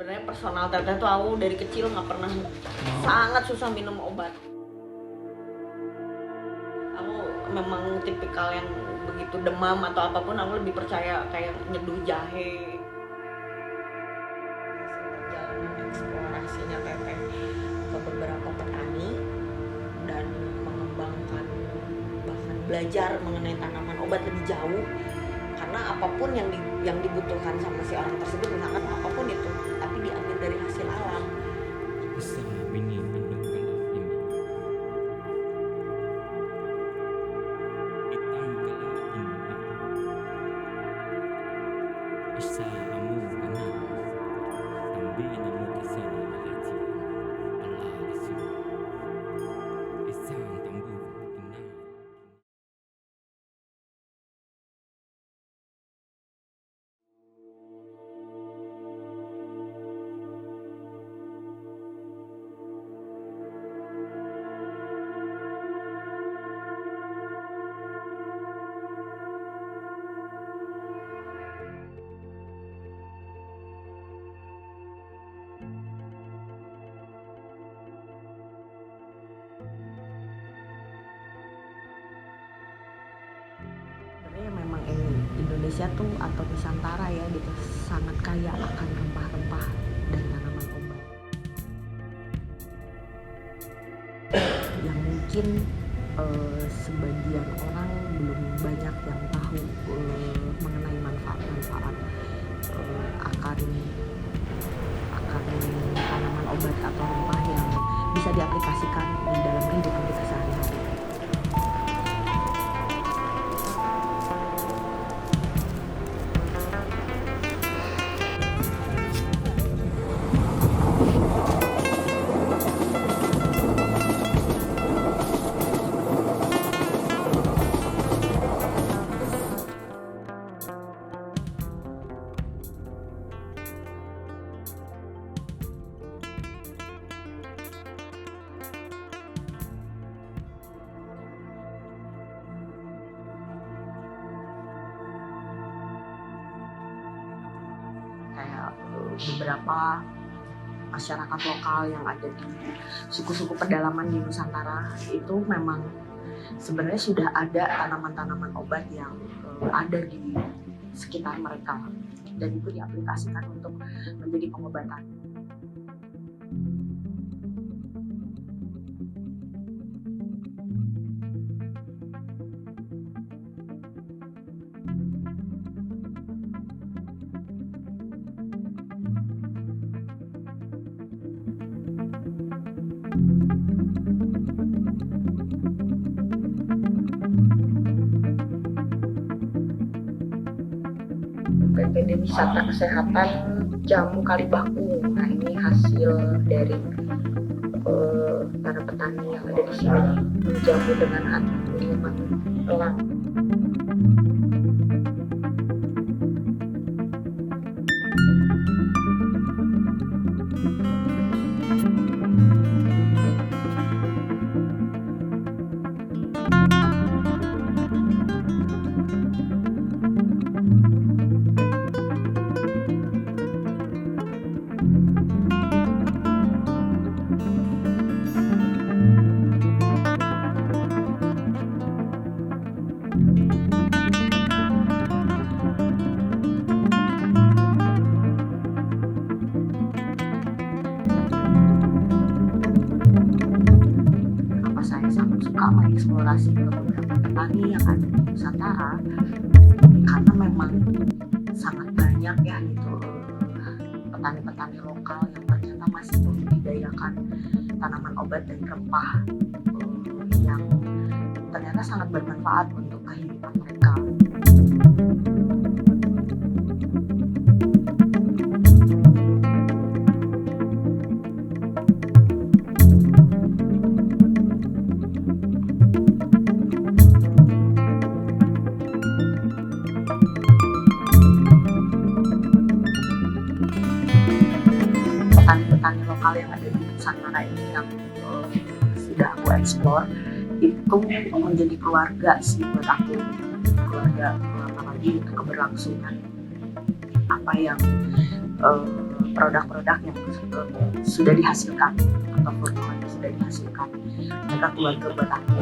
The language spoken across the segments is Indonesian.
Sebenarnya personal teteh tuh aku dari kecil nggak pernah, sangat susah minum obat. Aku memang tipikal yang begitu demam atau apapun aku lebih percaya kayak nyeduh jahe. Perjalanan eksplorasinya teteh ke beberapa petani dan mengembangkan, bahkan belajar mengenai tanaman obat lebih jauh, karena apapun yang dibutuhkan sama si orang tersebut, misalkan apapun itu, tapi diambil dari hasil alam. Isa mini andong kalah ini. Hitam kalah ini. Isa amu ana. Tambi namu kisana alaji. Allah isu. Isa tambu ina. Sebenarnya memang Indonesia tuh atau Nusantara ya gitu sangat kaya akan rempah-rempah dan tanaman obat yang mungkin sebagian orang belum banyak yang tahu mengenai manfaat-manfaat akan tanaman obat atau rempah yang bisa diaplikasikan di dalam kehidupan kita sehari-hari. Kayak beberapa masyarakat lokal yang ada di suku-suku pedalaman di Nusantara itu memang sebenarnya sudah ada tanaman-tanaman obat yang ada di sekitar mereka dan itu diaplikasikan untuk menjadi pengobatan. PPD Wisata Kesehatan Jamu Kalibakung. Nah ini hasil dari para petani yang ada di sini menjamu dengan hati minuman elang. Kenapa saya sangat suka mengeksplorasi ke beberapa petani yang ada di Nusantara, karena memang sangat banyak ya gitu petani-petani lokal yang ternyata masih membudidayakan tanaman obat dan rempah yang ternyata sangat bermanfaat untuk kehidupan mereka. Petani lokal yang ada di Nusantara ini yang sudah aku eksplor itu menjadi keluarga sih buat aku, keluarga, apalagi keberlangsungan apa yang produk-produk yang sudah dihasilkan atau formula yang sudah dihasilkan, mereka keluar ke buat aku.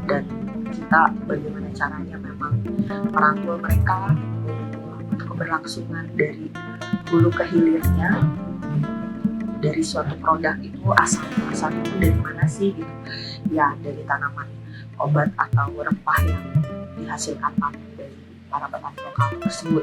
Dan kita bagaimana caranya memang merangkul mereka untuk keberlangsungan dari hulu ke hilirnya dari suatu produk itu. Asal itu dari mana sih gitu ya, dari tanaman obat atau rempah yang dihasilkan dari para petani lokal tersebut.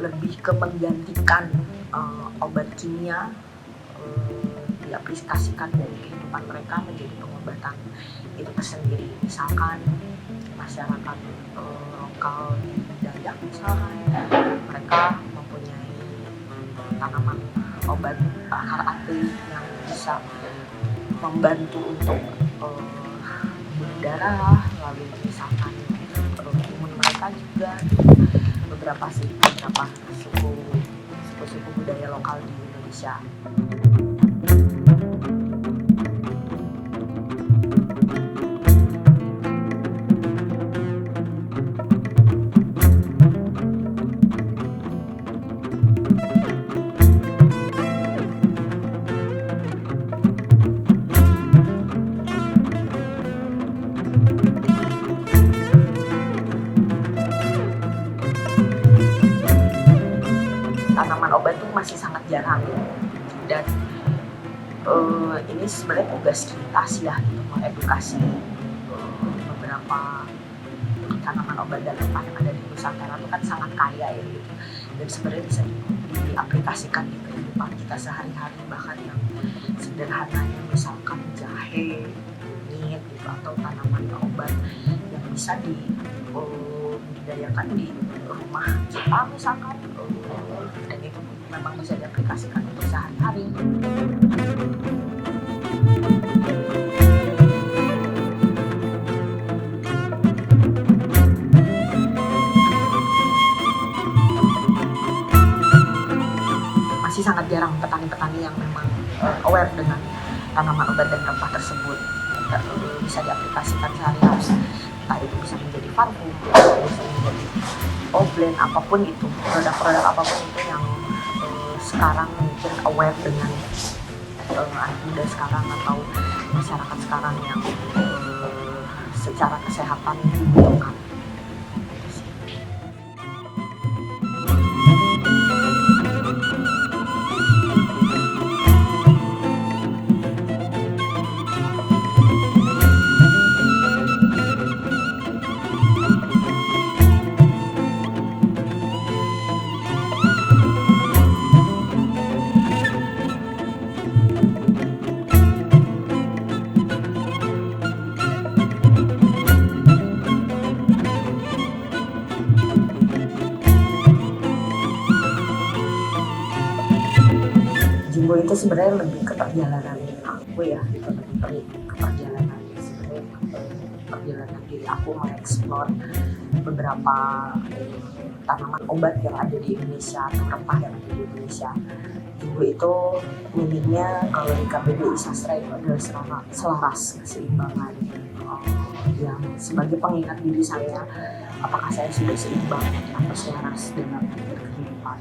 Lebih ke menggantikan obat kimia, diaplikasikan dari kehidupan mereka menjadi pengobatan itu tersendiri. Misalkan masyarakat lokal di Dayak misalkan, mereka mempunyai tanaman obat akar ate yang bisa membantu untuk bunuh darah, lalu misalkan imun mereka juga. Beberapa suku budaya lokal di Indonesia. Tanaman obat itu masih sangat jarang, dan ini sebenarnya tugas kita sih ya, untuk mengedukasi beberapa tanaman obat dan rempah yang ada di Nusantara itu kan sangat kaya ya gitu, dan sebenarnya bisa diaplikasikan di kehidupan kita sehari-hari, bahkan yang sederhananya misalkan jahe, kunyit gitu, atau tanaman obat yang bisa dibudidayakan di rumah kita misalkan, dan itu memang bisa diaplikasikan untuk sehari-hari. Masih sangat jarang petani-petani yang memang aware dengan tanaman obat dan rempah tersebut, bisa diaplikasikan sehari-hari. Entah itu bisa menjadi parfum, bisa menjadi blend, apapun itu, produk-produk apapun itu yang sekarang mungkin aware dengan anak muda sekarang atau masyarakat sekarang yang secara kesehatan dibutuhkan. Jimbo itu sebenarnya lebih ke perjalanan aku ya, lebih ke perjalanan sebenarnya perjalanan diri aku mengeksplor beberapa tanaman obat yang ada di Indonesia atau rempah yang ada di Indonesia. Jimbo itu minimnya kalau di KBBI Sastra itu adalah selaras, keseimbangan, yang sebagai pengingat diri saya apakah saya sudah seimbang atau selaras dengan kehidupan.